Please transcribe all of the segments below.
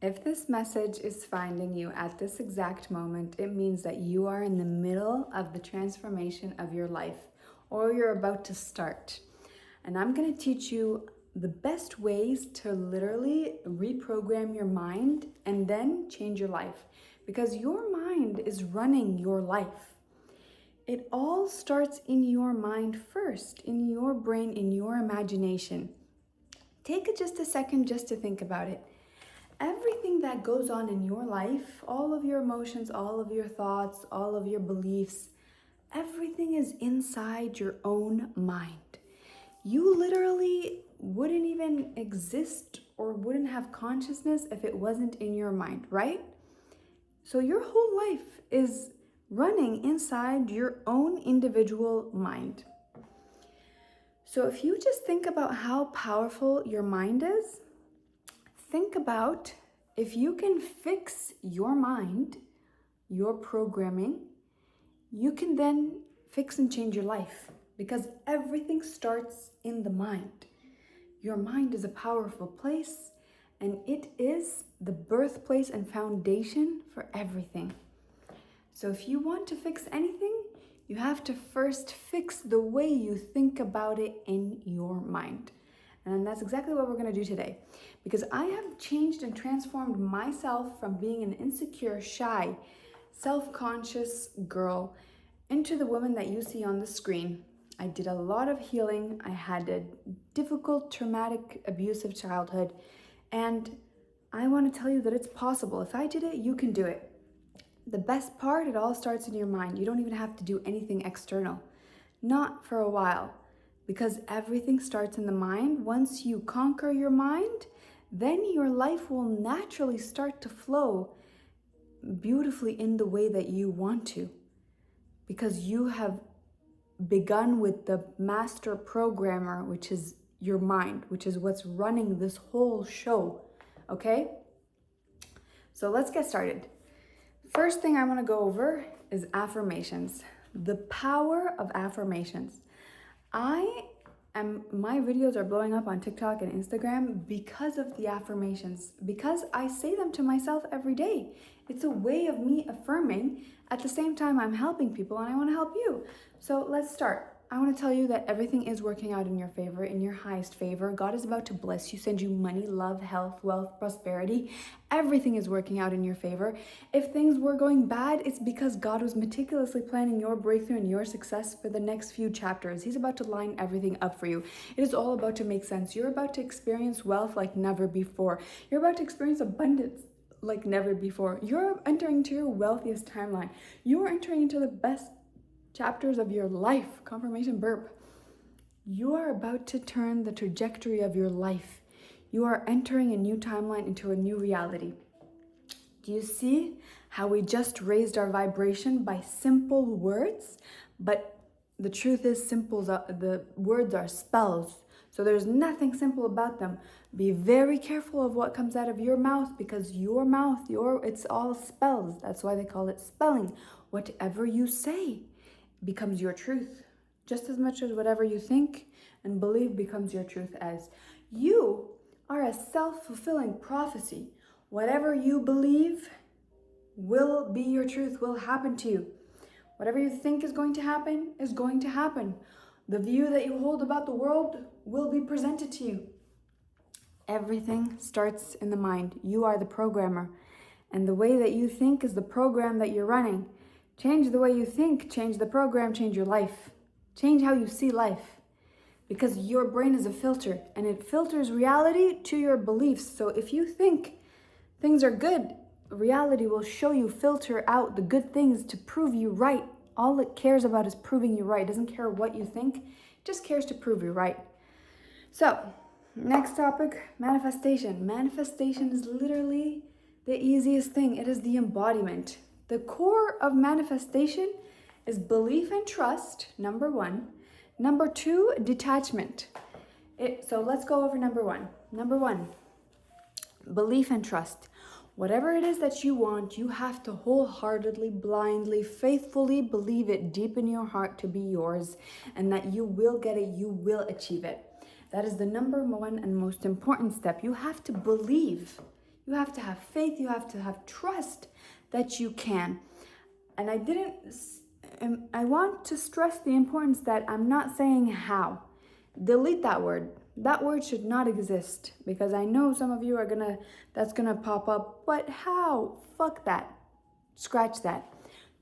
If this message is finding you at this exact moment, it means that you are in the middle of the transformation of your life, or you're about to start. And I'm going to teach you the best ways to literally reprogram your mind and then change your life, because your mind is running your life. It all starts in your mind first, in your brain, in your imagination. Take just a second just to think about it. Everything that goes on in your life, all of your emotions, all of your thoughts, all of your beliefs, everything is inside your own mind. You literally wouldn't even exist or wouldn't have consciousness if it wasn't in your mind, right? So your whole life is running inside your own individual mind. So if you just think about how powerful your mind is, think about if you can fix your mind, your programming, you can then fix and change your life, because everything starts in the mind. Your mind is a powerful place, and it is the birthplace and foundation for everything. So if you want to fix anything, you have to first fix the way you think about it in your mind. And that's exactly what we're going to do today, because I have changed and transformed myself from being an insecure, shy, self-conscious girl into the woman that you see on the screen. I did a lot of healing. I had a difficult, traumatic, abusive childhood, and I want to tell you that it's possible. If I did it, you can do it. The best part, it all starts in your mind. You don't even have to do anything external. Not for a while. Because everything starts in the mind. Once you conquer your mind, then your life will naturally start to flow beautifully in the way that you want to. Because you have begun with the master programmer, which is your mind, which is what's running this whole show. Okay? So let's get started. First thing I want to go over is affirmations. The power of affirmations. My videos are blowing up on TikTok and Instagram because of the affirmations, because I say them to myself every day. It's a way of me affirming. At the same time, I'm helping people and I want to help you. So let's start. I want to tell you that everything is working out in your favor, in your highest favor. God is about to bless you, send you money, love, health, wealth, prosperity. Everything is working out in your favor. If things were going bad, it's because God was meticulously planning your breakthrough and your success for the next few chapters. He's about to line everything up for you. It is all about to make sense. You're about to experience wealth like never before. You're about to experience abundance like never before. You're entering into your wealthiest timeline. You are entering into the best chapters of your life. Confirmation burp. You are about to turn the trajectory of your life. You are entering a new timeline into a new reality. Do you see how we just raised our vibration by simple words? But the truth is, the words are spells. So there's nothing simple about them. Be very careful of what comes out of your mouth, because your mouth, it's all spells. That's why they call it spelling. Whatever you say becomes your truth, just as much as whatever you think and believe becomes your truth. As you are a self-fulfilling prophecy. Whatever you believe will be your truth, will happen to you. Whatever you think is going to happen is going to happen. The view that you hold about the world will be presented to you. Everything starts in the mind. You are the programmer, and the way that you think is the program that you're running. Change the way you think, change the program, change your life. Change how you see life. Because your brain is a filter, and it filters reality to your beliefs. So if you think things are good, reality will show you, filter out the good things to prove you right. All it cares about is proving you right. It doesn't care what you think, it just cares to prove you right. So, next topic, manifestation. Manifestation is literally the easiest thing. It is the embodiment. The core of manifestation is belief and trust, number one. Number two, detachment. So let's go over number one. Number one, belief and trust. Whatever it is that you want, you have to wholeheartedly, blindly, faithfully believe it deep in your heart to be yours, and that you will get it, you will achieve it. That is the number one and most important step. You have to believe. You have to have faith. You have to have trust that you can. And I want to stress the importance that I'm not saying how. Delete that word. That word should not exist, because I know some of you are that's gonna pop up. But how? Fuck that. Scratch that.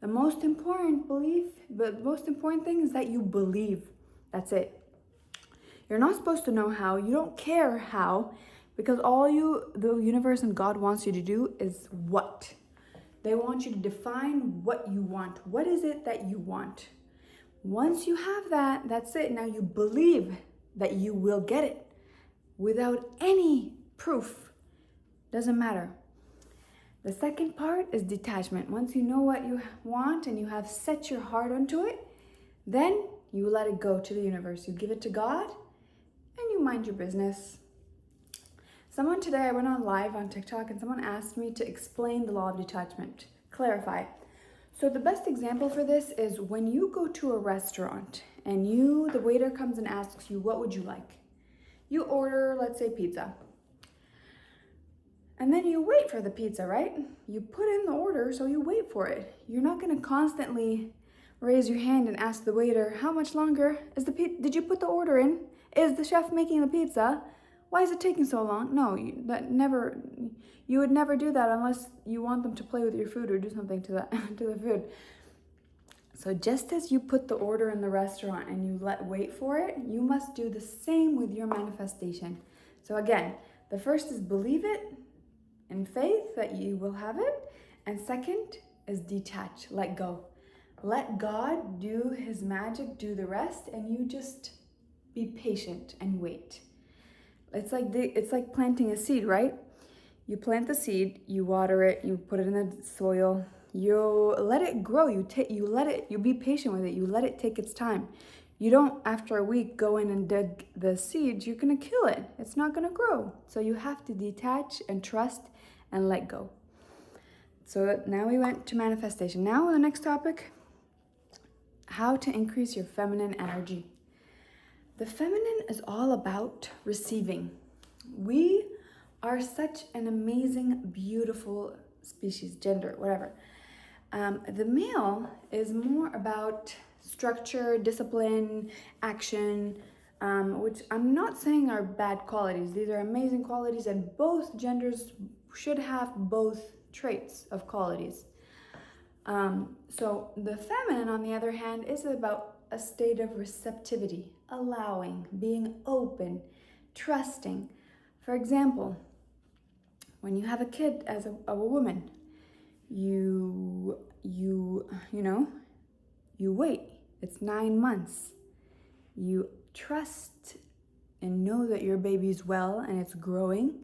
The most important thing is that you believe. That's it. You're not supposed to know how. You don't care how, because the universe and God wants you to do is what? They want you to define what you want. What is it that you want? Once you have that, that's it. Now you believe that you will get it without any proof. Doesn't matter. The second part is detachment. Once you know what you want and you have set your heart onto it, then you let it go to the universe. You give it to God and you mind your business. Someone today, I went on live on TikTok and someone asked me to explain the law of detachment, clarify. So the best example for this is when you go to a restaurant and the waiter comes and asks you, what would you like? You order, let's say, pizza. And then you wait for the pizza, right? You put in the order, so you wait for it. You're not gonna constantly raise your hand and ask the waiter, how much longer did you put the order in? Is the chef making the pizza? Why is it taking so long? No, you would never do that unless you want them to play with your food or do something to the food. So just as you put the order in the restaurant and you wait for it, you must do the same with your manifestation. So again, the first is believe it in faith that you will have it. And second is detach, let go. Let God do his magic, do the rest, and you just be patient and wait. It's like planting a seed, right? You plant the seed, you water it, you put it in the soil, you let it grow, you be patient with it, you let it take its time. You don't, after a week, go in and dig the seeds, you're gonna kill it. It's not gonna grow. So you have to detach and trust and let go. So now we went to manifestation. Now the next topic, how to increase your feminine energy. The feminine is all about receiving. We are such an amazing, beautiful species, gender, whatever. The male is more about structure, discipline, action, which I'm not saying are bad qualities. These are amazing qualities, and both genders should have both traits of qualities. So the feminine, on the other hand, is about a state of receptivity, allowing, being open, trusting. For example, when you have a kid as a woman, you wait. It's 9 months. You trust and know that your baby's well and it's growing,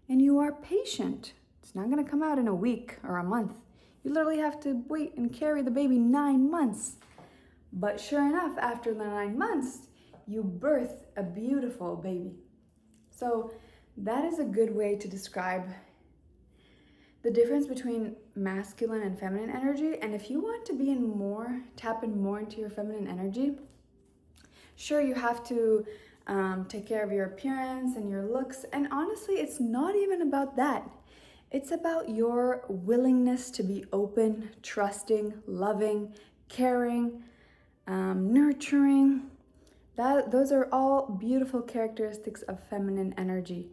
and you are patient. It's not gonna come out in a week or a month. You literally have to wait and carry the baby 9 months. But sure enough, after the 9 months, you birth a beautiful baby. So that is a good way to describe the difference between masculine and feminine energy. And if you want to tap in more into your feminine energy, sure, you have to take care of your appearance and your looks. And honestly, it's not even about that. It's about your willingness to be open, trusting, loving, caring, nurturing. Those are all beautiful characteristics of feminine energy.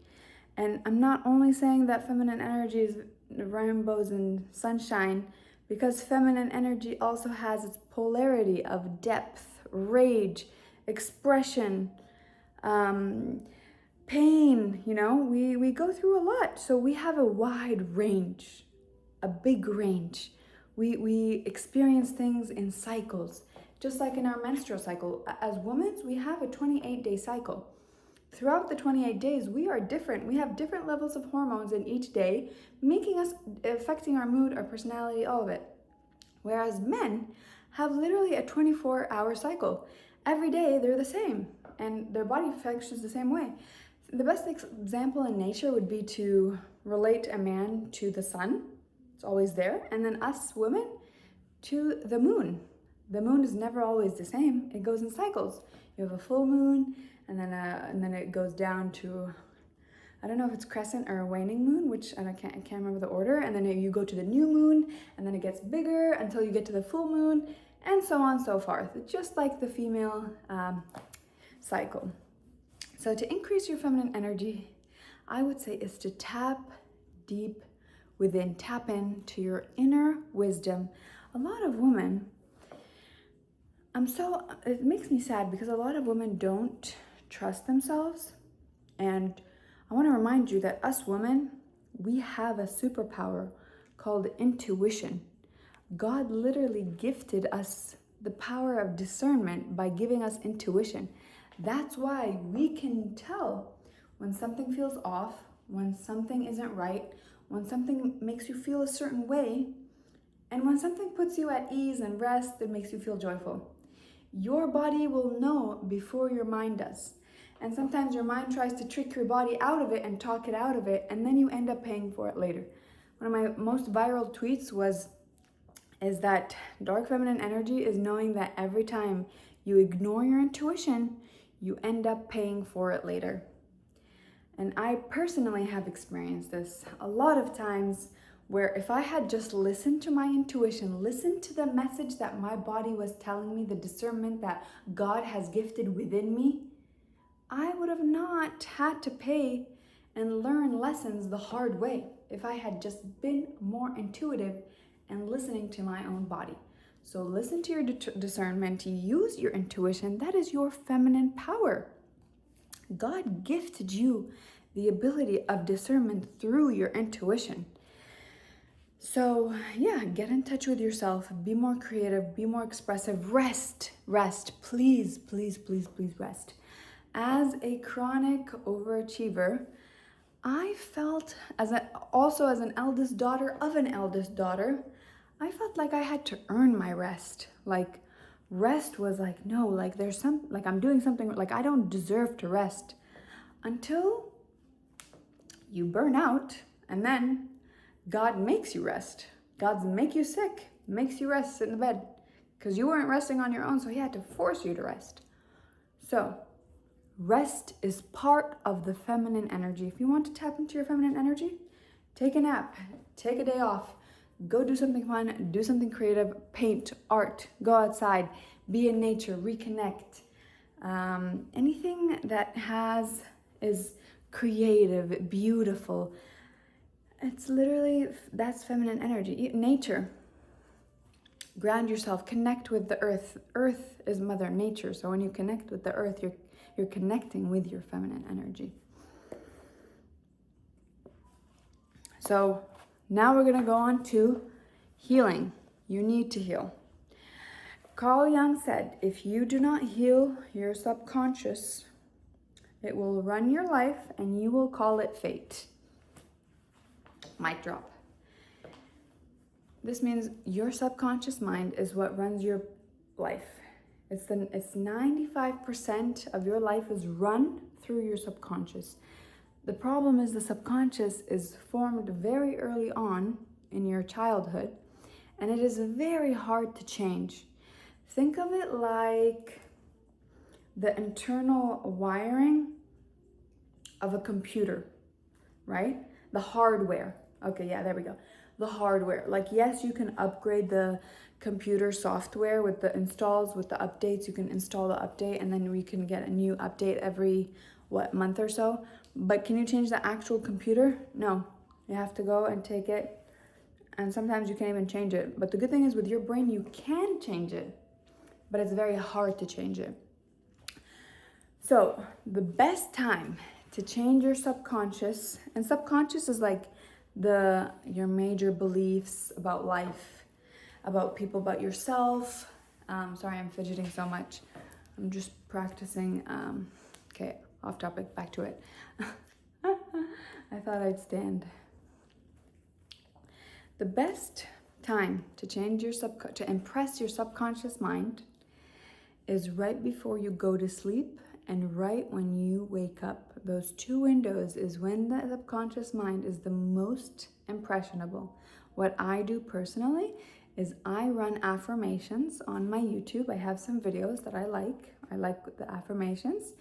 And I'm not only saying that feminine energy is rainbows and sunshine, because feminine energy also has its polarity of depth, rage, expression, pain. We go through a lot. So we have a wide range, a big range. We experience things in cycles. Just like in our menstrual cycle, as women, we have a 28-day cycle. Throughout the 28 days, we are different. We have different levels of hormones in each day, affecting our mood, our personality, all of it. Whereas men have literally a 24-hour cycle. Every day, they're the same, and their body functions the same way. The best example in nature would be to relate a man to the sun. It's always there. And then us women to the moon. The moon is never always the same. It goes in cycles. You have a full moon, and then it goes down to I don't know if it's crescent or a waning moon, which I can't remember the order. And then you go to the new moon, and then it gets bigger until you get to the full moon, and so on and so forth. It's just like the female cycle. So to increase your feminine energy, I would say is to tap deep within, tap into your inner wisdom. A lot of women, it makes me sad because a lot of women don't trust themselves. And I want to remind you that us women, we have a superpower called intuition. God literally gifted us the power of discernment by giving us intuition. That's why we can tell when something feels off, when something isn't right, when something makes you feel a certain way, and when something puts you at ease and rest, it makes you feel joyful. Your body will know before your mind does. And sometimes your mind tries to trick your body out of it and talk it out of it, and then you end up paying for it later. One of my most viral tweets is that dark feminine energy is knowing that every time you ignore your intuition, you end up paying for it later. And I personally have experienced this a lot of times, where if I had just listened to my intuition, listened to the message that my body was telling me, the discernment that God has gifted within me, I would have not had to pay and learn lessons the hard way if I had just been more intuitive and listening to my own body. So listen to your discernment, use your intuition. That is your feminine power. God gifted you the ability of discernment through your intuition. So yeah, get in touch with yourself, be more creative, be more expressive, rest, please, please, please, please rest. As a chronic overachiever, I felt, as an eldest daughter of an eldest daughter, I felt like I had to earn my rest. Like rest was like, no, like I'm doing something, like I don't deserve to rest. Until you burn out, and then God makes you rest. God makes you sick, makes you rest, sit in the bed, because you weren't resting on your own, so he had to force you to rest. So rest is part of the feminine energy. If you want to tap into your feminine energy, take a nap, take a day off, go do something fun, do something creative, paint, art, go outside, be in nature, reconnect. Anything that is creative, beautiful. It's literally, that's feminine energy. Nature. Ground yourself, connect with the earth. Earth is Mother Nature. So when you connect with the earth, you're connecting with your feminine energy. So now we're going to go on to healing. You need to heal. Carl Jung said, if you do not heal your subconscious, it will run your life and you will call it fate. Mic drop. This means your subconscious mind is what runs your life. It's 95% of your life is run through your subconscious. The problem is the subconscious is formed very early on in your childhood, and it is very hard to change. Think of it like the internal wiring of a computer, right? The hardware. Okay, yeah, there we go. The hardware. Like, yes, you can upgrade the computer software with the installs, with the updates. You can install the update and then we can get a new update every, month or so. But can you change the actual computer? No. You have to go and take it. And sometimes you can't even change it. But the good thing is with your brain, you can change it. But it's very hard to change it. So the best time to change your subconscious, and subconscious is like your major beliefs about life, about people, about yourself. Sorry, I'm fidgeting so much. I'm just practicing. Okay, off topic, back to it. I thought I'd stand. The best time to change to impress your subconscious mind is right before you go to sleep and right when you wake up. Those 2 windows is when the subconscious mind is the most impressionable. What I do personally is I run affirmations on my YouTube. I have some videos that I like. I like the affirmations,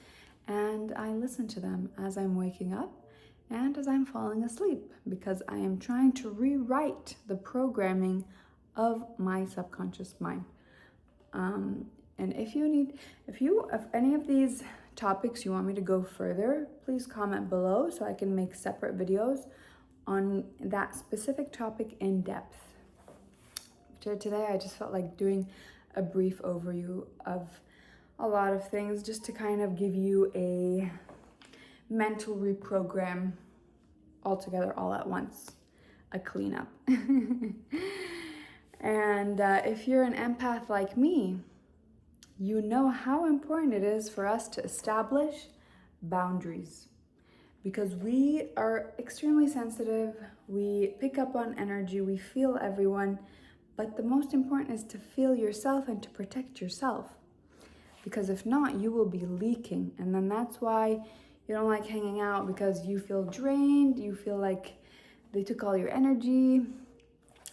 and I listen to them as I'm waking up. and as I'm falling asleep, because I am trying to rewrite the programming of my subconscious mind. And if any of these topics you want me to go further, please comment below so I can make separate videos on that specific topic in depth. Today I just felt like doing a brief overview of a lot of things, just to kind of give you a mental reprogram altogether, all at once, a cleanup. And if you're an empath like me, you know how important it is for us to establish boundaries, because we are extremely sensitive, we pick up on energy, we feel everyone, but the most important is to feel yourself and to protect yourself, because if not, you will be leaking, and then that's why you don't like hanging out, because you feel drained, you feel like they took all your energy.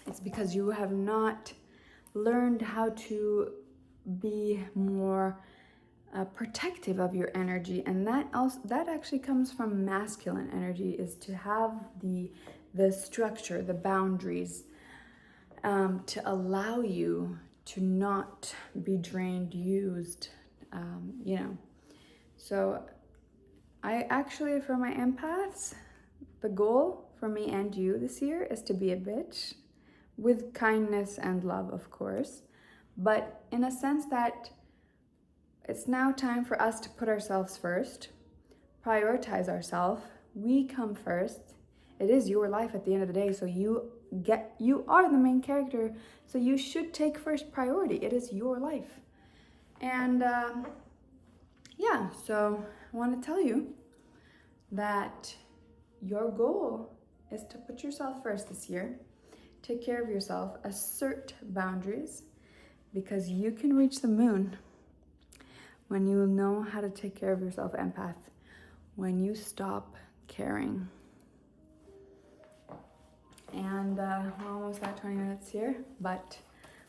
It's because you have not learned how to be more protective of your energy, and that actually comes from masculine energy, is to have the structure, the boundaries, to allow you to not be drained, used, So I actually, for my empaths, the goal for me and you this year is to be a bitch, with kindness and love, of course, but in a sense that it's now time for us to put ourselves first, prioritize ourselves. We come first. It is your life at the end of the day, so you are the main character, so you should take first priority. It is your life. And so I want to tell you that your goal is to put yourself first this year. Take care of yourself, assert boundaries, because you can reach the moon when you know how to take care of yourself, empath, when you stop caring. And we're almost at 20 minutes here, but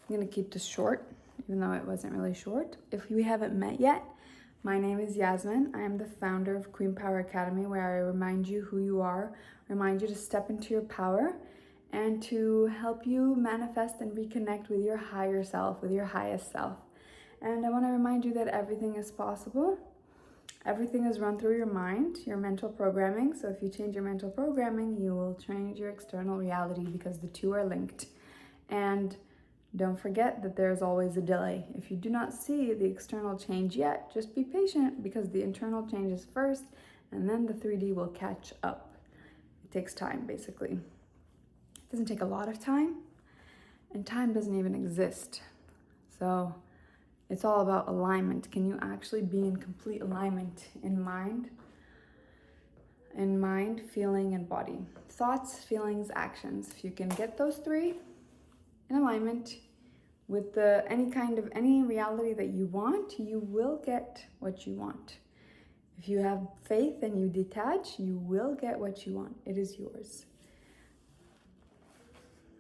I'm gonna keep this short, even though it wasn't really short. If we haven't met yet, my name is Yasmin. I am the founder of Queen Power Academy, where I remind you who you are, remind you to step into your power, and to help you manifest and reconnect with your higher self, with your highest self. And I want to remind you that everything is possible. Everything is run through your mind, your mental programming. So if you change your mental programming, you will change your external reality, because the two are linked. And don't forget that there's always a delay. If you do not see the external change yet, just be patient, because the internal changes first, and then the 3D will catch up. It takes time, basically. It doesn't take a lot of time, and time doesn't even exist. So it's all about alignment. Can you actually be in complete alignment in mind, feeling, and body? Thoughts, feelings, actions. If you can get those three in alignment with any reality that you want, you will get what you want. If you have faith and you detach, you will get what you want. It is yours.